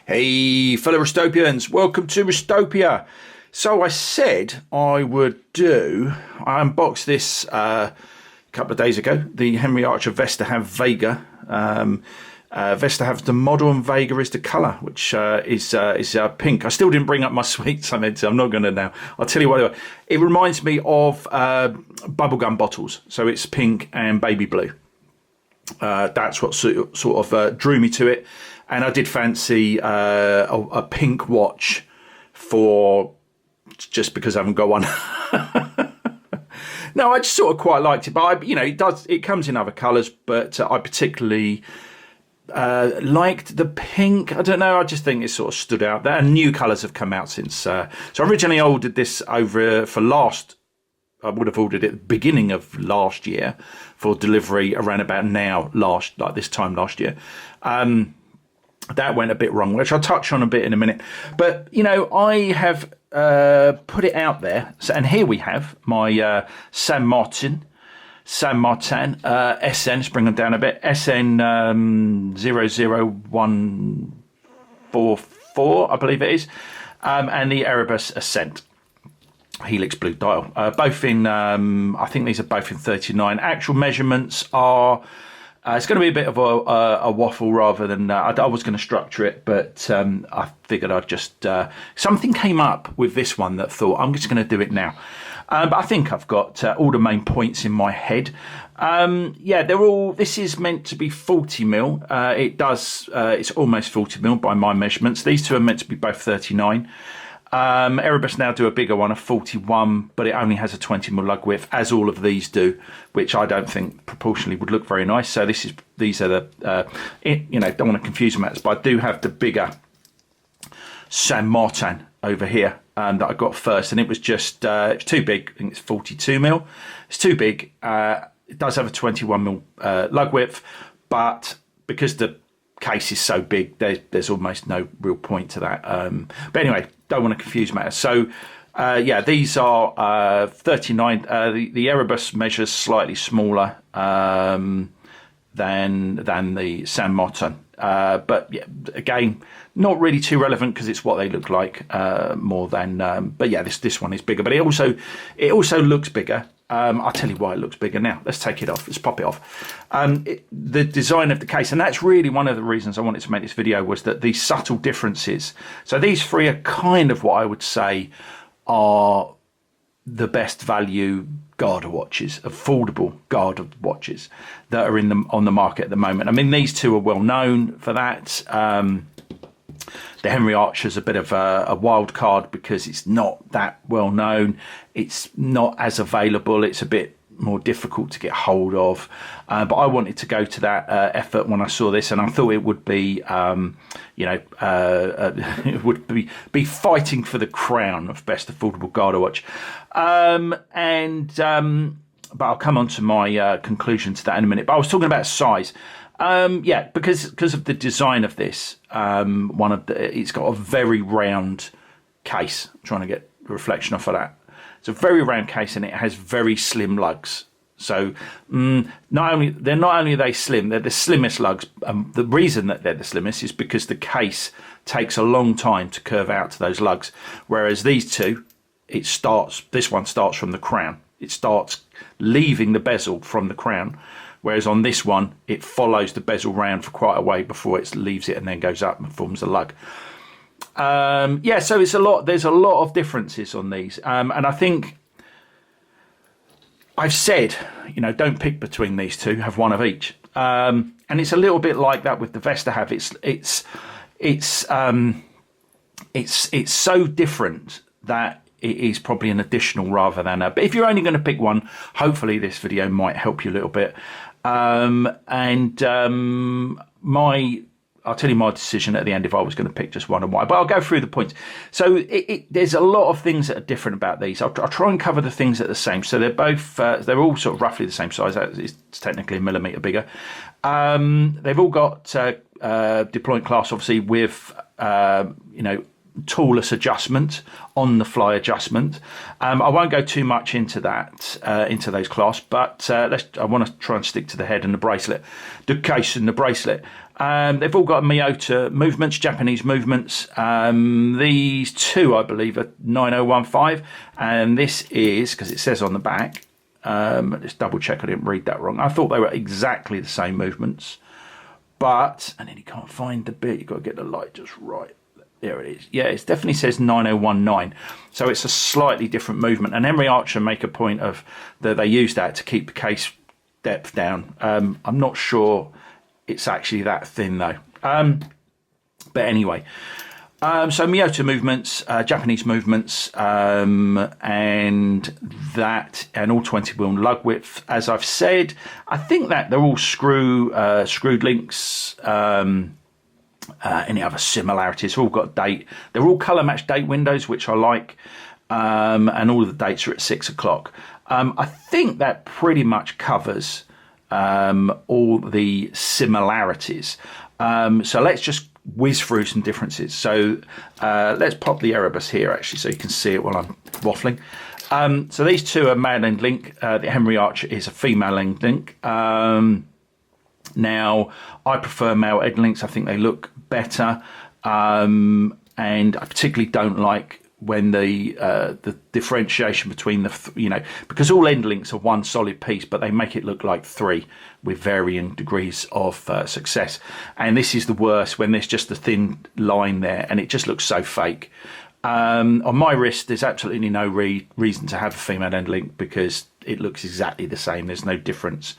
Hey fellow Restopians, welcome to Restopia. So I said I unboxed this a couple of days ago, the Henry Archer Vesterhav Vega. Vesterhav the model and Vega is the colour, which is pink. I still didn't bring up my sweets, I'm not going to now. I'll tell you what, it reminds me of bubblegum bottles, so it's pink and baby blue. That's what sort of drew me to it. And I did fancy a pink watch just because I haven't got one. No, I just sort of quite liked it, but it comes in other colours, but I particularly liked the pink. I don't know, I just think it sort of stood out there. And new colours have come out since. So originally I ordered this over I would have ordered it at the beginning of last year for delivery around about now, like this time last year. That went a bit wrong, which I'll touch on a bit in a minute. But, I have put it out there. So, and here we have my San Martin SN, let's bring them down a bit, SN 00144, I believe it is, and the Erebus Ascent Helix Blue dial. Both in, I think these are both in 39. Actual measurements are... it's going to be a bit of a waffle rather than... I was going to structure it, but I figured I'd just... something came up with this one that thought, I'm just going to do it now. But I think I've got all the main points in my head. This is meant to be 40 mil. It's almost 40 mil by my measurements. These two are meant to be both 39. Erebus now do a bigger one, a 41, but it only has a 20 mil lug width, as all of these do, which I don't think proportionally would look very nice. So these are the, don't want to confuse them, but I do have the bigger San Martin over here that I got first, and it was just it's too big. I think it's 42 mil. It's too big. It does have a 21 mil lug width, but because the case is so big, there's almost no real point to that. But anyway, don't want to confuse matters. So these are 39. The Erebus measures slightly smaller than the San Martin. But yeah, again, not really too relevant because it's what they look like more than. But yeah, this one is bigger, but it also looks bigger. I'll tell you why it looks bigger now. Let's take it off. Let's pop it off. The design of the case, and that's really one of the reasons I wanted to make this video, was that these subtle differences. So these three are kind of what I would say are the best value GADA watches, affordable GADA watches that are on the market at the moment. I mean, these two are well known for that. The Henry Archer's a bit of a wild card because it's not that well known. It's not as available. It's a bit more difficult to get hold of. But I wanted to go to that effort when I saw this, and I thought it would be, it would be fighting for the crown of best affordable GADA watch. But I'll come on to my conclusion to that in a minute. But I was talking about size. Because of the design of this, it's got a very round case. I'm trying to get a reflection off of that. It's a very round case, and it has very slim lugs. So not only are they slim, they're the slimmest lugs. The reason that they're the slimmest is because the case takes a long time to curve out to those lugs, whereas these two, this one starts from the crown. It starts leaving the bezel from the crown. Whereas on this one, it follows the bezel round for quite a way before it leaves it and then goes up and forms a lug. So there's a lot of differences on these. And I think I've said, don't pick between these two, have one of each. And it's a little bit like that with the Vesterhav. It's so different that it is probably an additional rather than a... But if you're only going to pick one, hopefully this video might help you a little bit. I'll tell you my decision at the end if I was going to pick just one and why, but I'll go through the points. So there's a lot of things that are different about these. I'll try and cover the things that are the same. So they're all sort of roughly the same size. It's technically a millimetre bigger. They've all got deployment class, obviously, with toolless adjustment, on the fly adjustment. I won't go too much into that, into those class, but I want to try and stick to the head and the bracelet, the case and the bracelet. They've all got Miyota movements, Japanese movements. These two, I believe, are 9015, and this is, because it says on the back, let's double check I didn't read that wrong. I thought they were exactly the same movements, but, and then you can't find the bit, you've got to get the light just right. There it is. Yeah, it definitely says 9019. So it's a slightly different movement. And Henry Archer make a point of that they use that to keep the case depth down. I'm not sure it's actually that thin though. But anyway, so Miyota movements, Japanese movements, and that, and all 20 mm lug width. As I've said, I think that they're all screwed links. Any other similarities? All got date. They're all colour matched date windows, which I like, and all of the dates are at 6 o'clock. I think that pretty much covers all the similarities. So let's just whiz through some differences. So let's pop the Erebus here actually, so you can see it while I'm waffling. So these two are male end link. The Henry Archer is a female end link. Now, I prefer male end links. I think they look better, and I particularly don't like when the differentiation between because all end links are one solid piece, but they make it look like three with varying degrees of success. And this is the worst, when there's just a thin line there, and it just looks so fake. On my wrist, there's absolutely no reason to have a female end link because it looks exactly the same. There's no difference.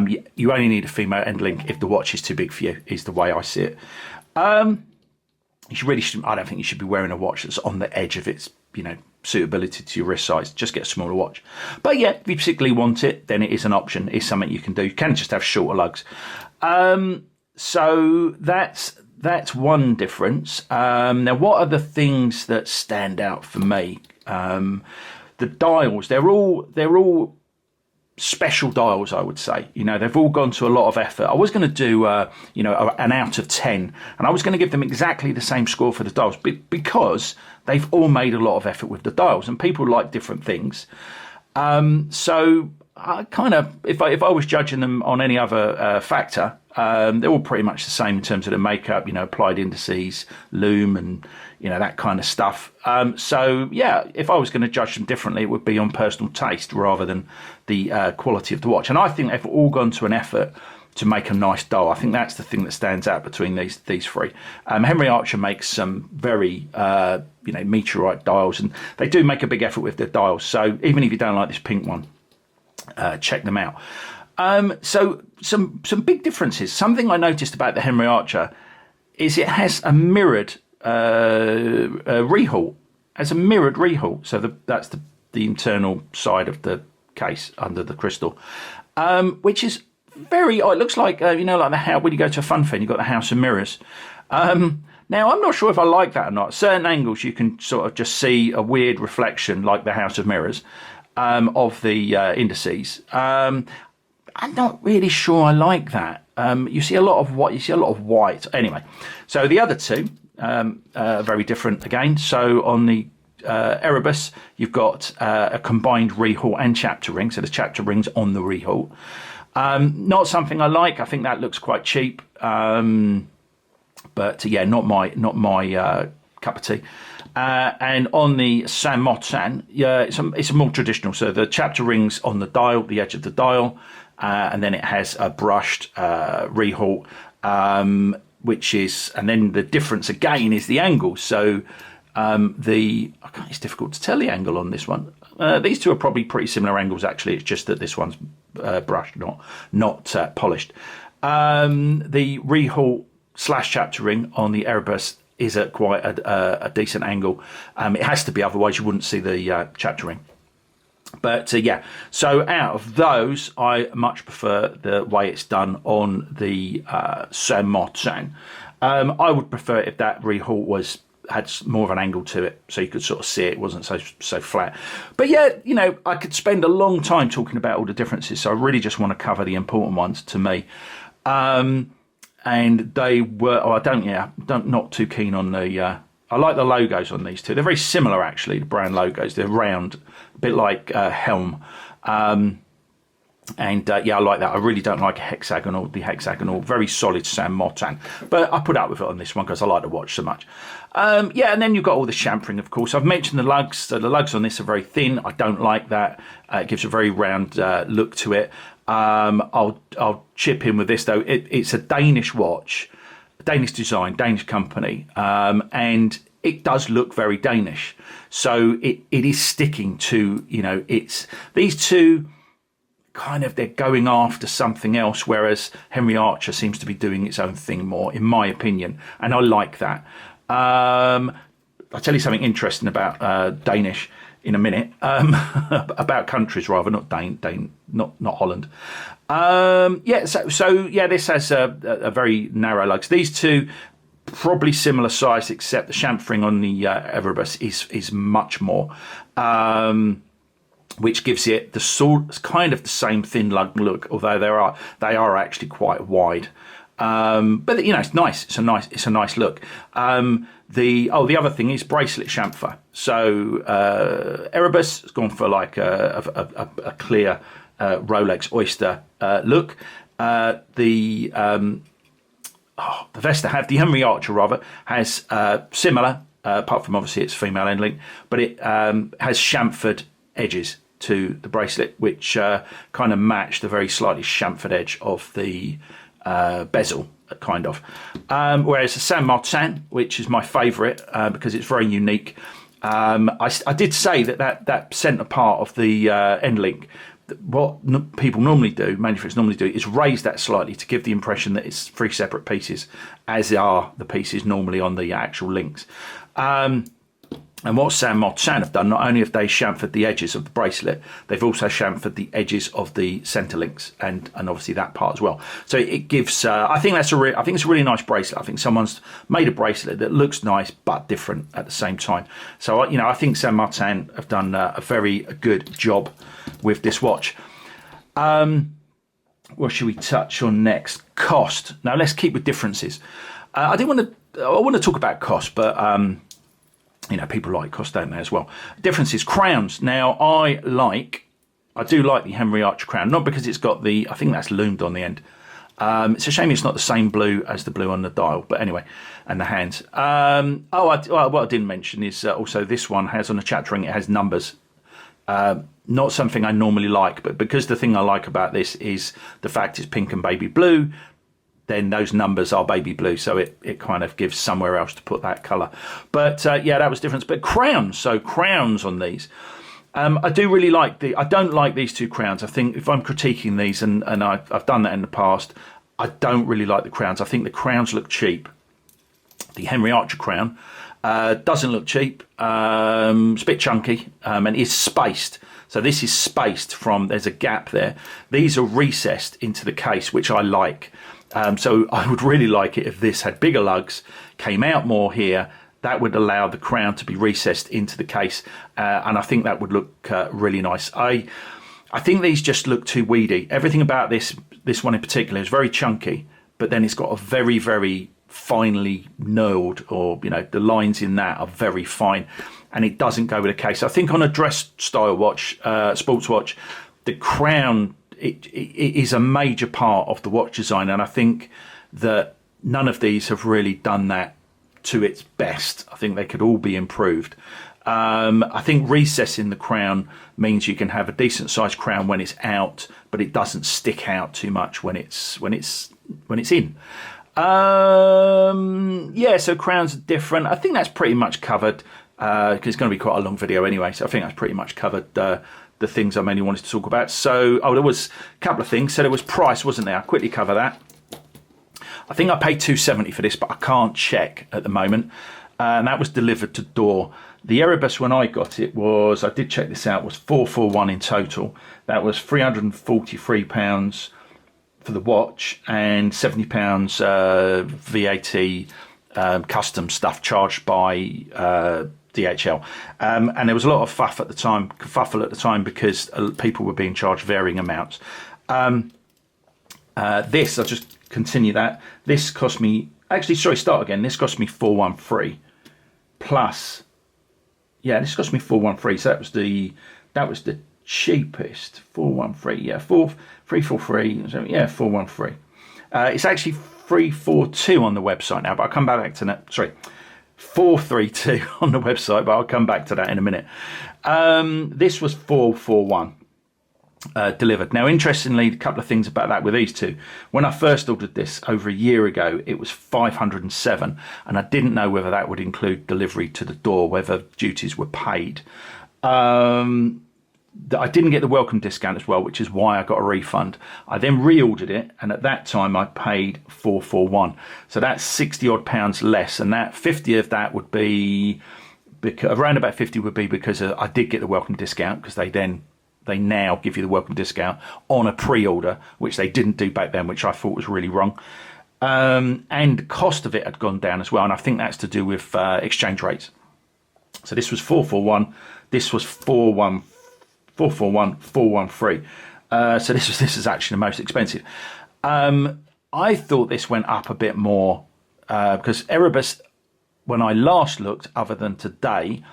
You only need a female end link if the watch is too big for you, is the way I see it. You shouldn't. I don't think you should be wearing a watch that's on the edge of its, suitability to your wrist size. Just get a smaller watch. But yeah, if you particularly want it, then it is an option. It's something you can do. You can just have shorter lugs. So that's one difference. Now, what are the things that stand out for me? The dials, they're all special dials, I would say. They've all gone to a lot of effort. I was going to do, an out of 10, and I was going to give them exactly the same score for the dials because they've all made a lot of effort with the dials, and people like different things. So I kind of, if I was judging them on any other factor, they're all pretty much the same in terms of the makeup, applied indices, lume, and that kind of stuff. So yeah, if I was going to judge them differently, it would be on personal taste rather than the quality of the watch. And I think they've all gone to an effort to make a nice dial. I think that's the thing that stands out between these three. Henry Archer makes some very meteorite dials, and they do make a big effort with their dials. So even if you don't like this pink one, check them out. So some big differences. Something I noticed about the Henry Archer is it has a mirrored rehaut. As a mirrored rehaut. So that's the internal side of the case under the crystal, which is very odd. It looks like like the house when you go to a fun fair, you've got the house of mirrors. Now, I'm not sure if I like that or not. Certain angles you can sort of just see a weird reflection, like the house of mirrors, of the indices. I'm not really sure I like that. You see a lot of white. Anyway, so the other two are very different again. So on the Erebus, you've got a combined rehaut and chapter ring. So the chapter ring's on the rehaut. Not something I like. I think that looks quite cheap. But yeah, not my cup of tea. And on the Saint Martin, yeah, it's a more traditional. So the chapter ring's on the dial, the edge of the dial, and then it has a brushed rehaut, which is, and then the difference again is the angle. So it's difficult to tell the angle on this one. These two are probably pretty similar angles actually. It's just that this one's brushed, not polished. The rehaut / chapter ring on the Erebus is at quite a decent angle. It has to be, otherwise you wouldn't see the chapter ring. But yeah, so out of those, I much prefer the way it's done on the Saint Martin. I would prefer it if that rehaut had more of an angle to it, so you could sort of see it wasn't so flat. But yeah, I could spend a long time talking about all the differences, so I really just want to cover the important ones to me. And they were, not too keen on the, I like the logos on these two. They're very similar actually, the brand logos. They're round, a bit like Helm. And yeah, I like that. I really don't like the hexagonal, very solid San Martin. But I put up with it on this one because I like to watch so much. Yeah, and then you've got all the chamfering, of course. I've mentioned the lugs. So the lugs on this are very thin. I don't like that. It gives a very round look to it. I'll chip in with this, though. It's a Danish watch, Danish design, Danish company. And it does look very Danish. So it is sticking to, you know, it's these two... kind of, they're going after something else, whereas Henry Archer seems to be doing its own thing more, in my opinion, and I like that. I'll tell you something interesting about Danish in a minute, about countries rather, not not Holland. Yeah, so yeah, this has a very narrow lugs. These two probably similar size, except the chamfering on the Erebus is much more. Which gives it the sort, kind of the same thin lug look, although they are actually quite wide. But you know, it's nice. It's a nice look. The other thing is bracelet chamfer. So Erebus has gone for like a clear Rolex oyster look. The Vesta have the Henry Archer rather has similar, apart from obviously its female end link, but it has chamfered edges to the bracelet, which kind of match the very slightly chamfered edge of the bezel, kind of. Whereas the San Martin, which is my favourite because it's very unique, I did say that centre part of the end link, what people normally do, manufacturers normally do, is raise that slightly to give the impression that it's three separate pieces, as are the pieces normally on the actual links. And what San Martin have done, not only have they chamfered the edges of the bracelet, they've also chamfered the edges of the centre links and obviously that part as well. So it gives, I think it's a really nice bracelet. I think someone's made a bracelet that looks nice but different at the same time. So you know, I think San Martin have done a very good job with this watch. What should we touch on next? Cost. Now let's keep with differences. I want to talk about cost, but you know, people like cost, don't they, as well. Differences, crowns. Now, I do like the Henry Archer crown, not because it's got I think that's loomed on the end. It's a shame it's not the same blue as the blue on the dial, but anyway, and the hands. What I didn't mention is also this one has on the chapter ring, it has numbers. Not something I normally like, but because the thing I like about this is the fact it's pink and baby blue, then those numbers are baby blue, so it kind of gives somewhere else to put that colour. But yeah, that was different. But crowns, so crowns on these. I do really like I don't like these two crowns. I think if I'm critiquing these, and I've done that in the past, I don't really like the crowns. I think the crowns look cheap. The Henry Archer crown doesn't look cheap. It's a bit chunky and is spaced. So this is spaced from, there's a gap there. These are recessed into the case, which I like. So I would really like it if this had bigger lugs, came out more here. That would allow the crown to be recessed into the case, and I think that would look really nice. I think these just look too weedy. Everything about this one in particular is very chunky, but then it's got a very, very finely knurled, or you know, the lines in that are very fine, and it doesn't go with a case. I think on a dress style watch, sports watch, the crown, it is a major part of the watch design, and I think that none of these have really done that to its best. I think they could all be improved. I think recessing the crown means you can have a decent sized crown when it's out, but it doesn't stick out too much when it's in. Yeah, so crowns are different. I think that's pretty much covered, because it's going to be quite a long video anyway, so I think that's pretty much covered the things I mainly wanted to talk about. So, there was a couple of things. So there was price, wasn't there? I'll quickly cover that. I think I paid $270 for this, but I can't check at the moment. And that was delivered to door. The Erebus, when I got it, I did check this out, was $441 in total. That was £343 for the watch and £70 VAT custom stuff charged by DHL, and there was a lot of kerfuffle at the time because people were being charged varying amounts. This, I'll just continue that. This cost me, start again. This cost me $413 plus, yeah, this cost me $413. So that was the cheapest. 413, yeah, 343, yeah, 413. It's actually 342 on the website now, but I'll come back to that. Sorry, 432 on the website, but I'll come back to that in a minute. This was 441 delivered. Now, interestingly, a couple of things about that with these two. When I first ordered this over a year ago, it was 507, and I didn't know whether that would include delivery to the door, whether duties were paid. I didn't get the welcome discount as well, which is why I got a refund. I then reordered it, and at that time I paid 441. So that's 60 odd pounds less, and that 50 of that would be around about 50 would be because I did get the welcome discount, because they now give you the welcome discount on a pre-order, which they didn't do back then, which I thought was really wrong. And the cost of it had gone down as well, and I think that's to do with exchange rates. So this was 441, this was 413. So this is actually the most expensive. I thought this went up a bit more because Erebus, when I last looked, other than today,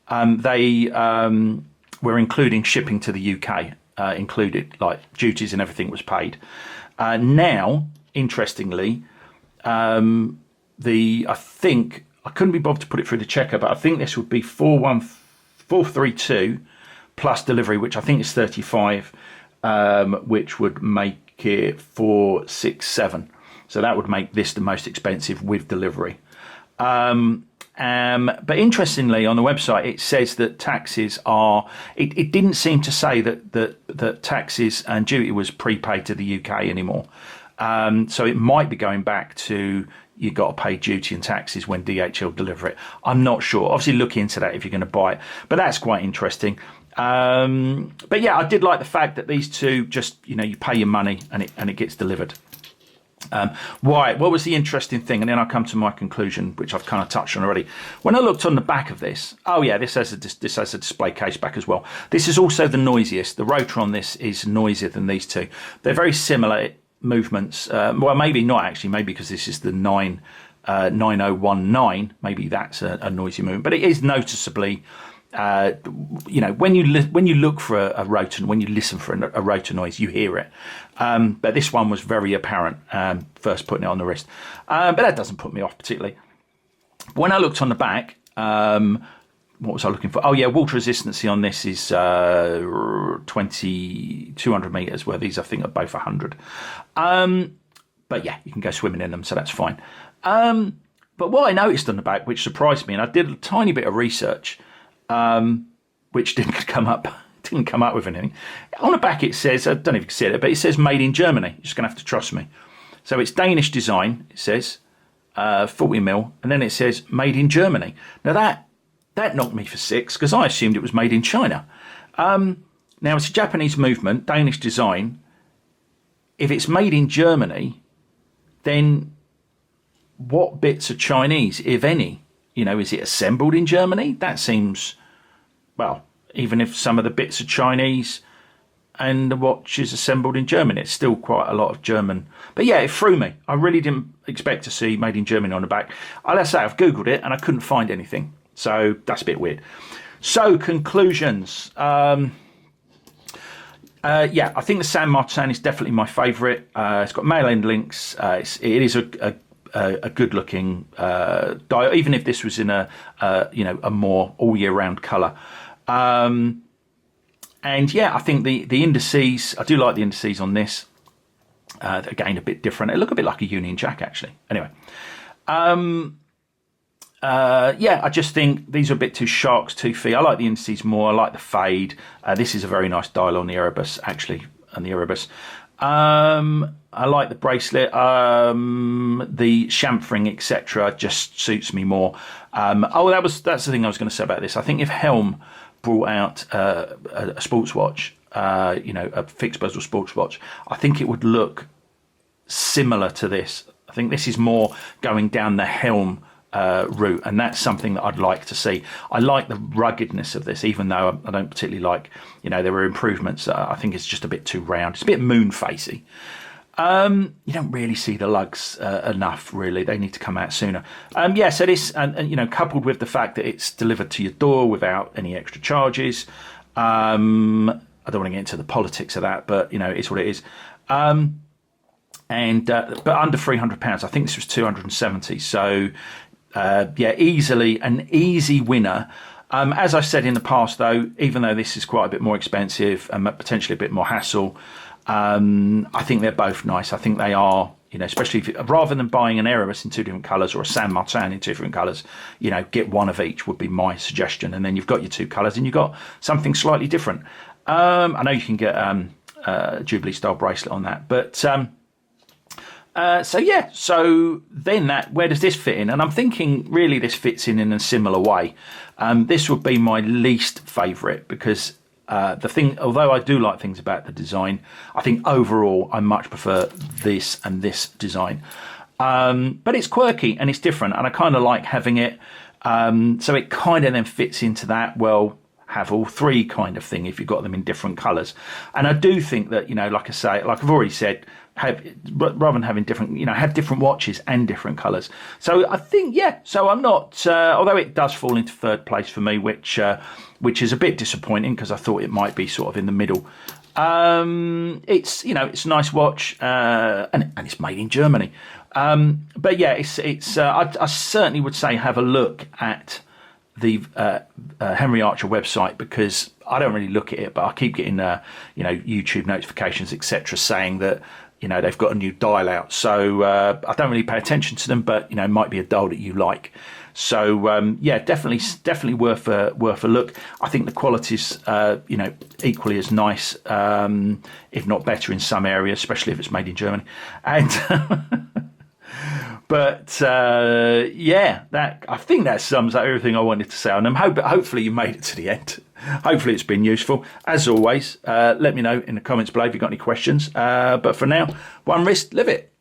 they were including shipping to the UK, included, like duties and everything was paid. Now, interestingly, I think I couldn't be bothered to put it through the checker, but I think this would be 432 plus delivery, which I think is 35, which would make it 467. So that would make this the most expensive with delivery. But interestingly, on the website, it says that taxes are. It didn't seem to say that taxes and duty was prepaid to the UK anymore. So it might be going back to you got to pay duty and taxes when DHL deliver it. I'm not sure. Obviously, look into that if you're going to buy it. But that's quite interesting. But yeah, I did like the fact that these two just, you pay your money and it gets delivered. What was the interesting thing? And then I'll come to my conclusion, which I've kind of touched on already. When I looked on the back of this, oh yeah, this has a display case back as well. This is also the noisiest. The rotor on this is noisier than these two. They're very similar movements. Well, maybe not actually. Maybe because this is the 9019. Maybe that's a noisy movement, but it is noticeably. When you look for a rotor, when you listen for a rotor noise, you hear it. But this one was very apparent first putting it on the wrist. But that doesn't put me off particularly. When I looked on the back, what was I looking for? Oh yeah, water resistance on this is 200 meters, where these I think are both 100. But yeah, you can go swimming in them, so that's fine. But what I noticed on the back, which surprised me, and I did a tiny bit of research, which didn't come up with anything. On the back it says, I don't know if you can see it, but it says made in Germany. You're just going to have to trust me. So it's Danish design, it says, 40mm, and then it says made in Germany. Now that knocked me for six, because I assumed it was made in China. Now it's a Japanese movement, Danish design. If it's made in Germany, then what bits are Chinese, if any? Is it assembled in Germany? That seems, well, even if some of the bits are Chinese and the watch is assembled in Germany, it's still quite a lot of German. But yeah, it threw me. I really didn't expect to see made in Germany on the back. Let's say I've Googled it and I couldn't find anything. So that's a bit weird. So conclusions. Yeah, I think the San Martin is definitely my favourite. It's got male end links. It is a good looking dial, even if this was in a more all year round colour. And yeah, I think the indices, I do like the indices on this. Again, a bit different. They look a bit like a Union Jack actually. Anyway, yeah, I just think these are a bit too sharks, too fee. I like the indices more. I like the fade. This is a very nice dial on the Erebus actually, on the Erebus. I like the bracelet, the chamfering, etc. just suits me more. That's the thing I was going to say about this. I think if Helm brought out a sports watch, a fixed bezel sports watch, I think it would look similar to this. I think this is more going down the Helm route, and that's something that I'd like to see. I like the ruggedness of this, even though I don't particularly like, there were improvements. I think it's just a bit too round. It's a bit moon facey. You don't really see the lugs enough, really. They need to come out sooner. Yeah, so this, and coupled with the fact that it's delivered to your door without any extra charges, I I don't want to get into the politics of that, but you know, it's what it is. But under £300, I think this was 270. So yeah, easily an easy winner. As I said in the past, though, even though this is quite a bit more expensive and potentially a bit more hassle, I think they're both nice. I think they are, you know, especially if rather than buying an Erebus in 2 different colours or a San Martin in 2 different colours, you know, get one of each would be my suggestion. And then you've got your 2 colours and you've got something slightly different. I know you can get a Jubilee style bracelet on that, but so yeah, so then where does this fit in? And I'm thinking really this fits in a similar way. This would be my least favourite because the thing, although I do like things about the design, I think overall I much prefer this and this design. But it's quirky and it's different, and I kind of like having it. So it kind of then fits into that, well, have all 3 kind of thing if you've got them in different colours. And I do think that, you know, like I say, like I've already said, rather than having different, you know, have different watches and different colours. So I think, yeah, so I'm not, although it does fall into 3rd place for me, which is a bit disappointing because I thought it might be sort of in the middle. It's, you know, it's a nice watch, and it's made in Germany. But yeah, I certainly would say have a look at the Henry Archer website, because I don't really look at it, but I keep getting you know, YouTube notifications, etc., saying that, you know, they've got a new dial out. So I don't really pay attention to them, but you know, it might be a dial that you like. So yeah, definitely worth a look. I think the quality's you know, equally as nice, if not better in some areas, especially if it's made in Germany. And but yeah, I think that sums up everything I wanted to say on them. Hopefully you made it to the end. Hopefully it's been useful. As always, let me know in the comments below if you've got any questions. But for now, one wrist, live it.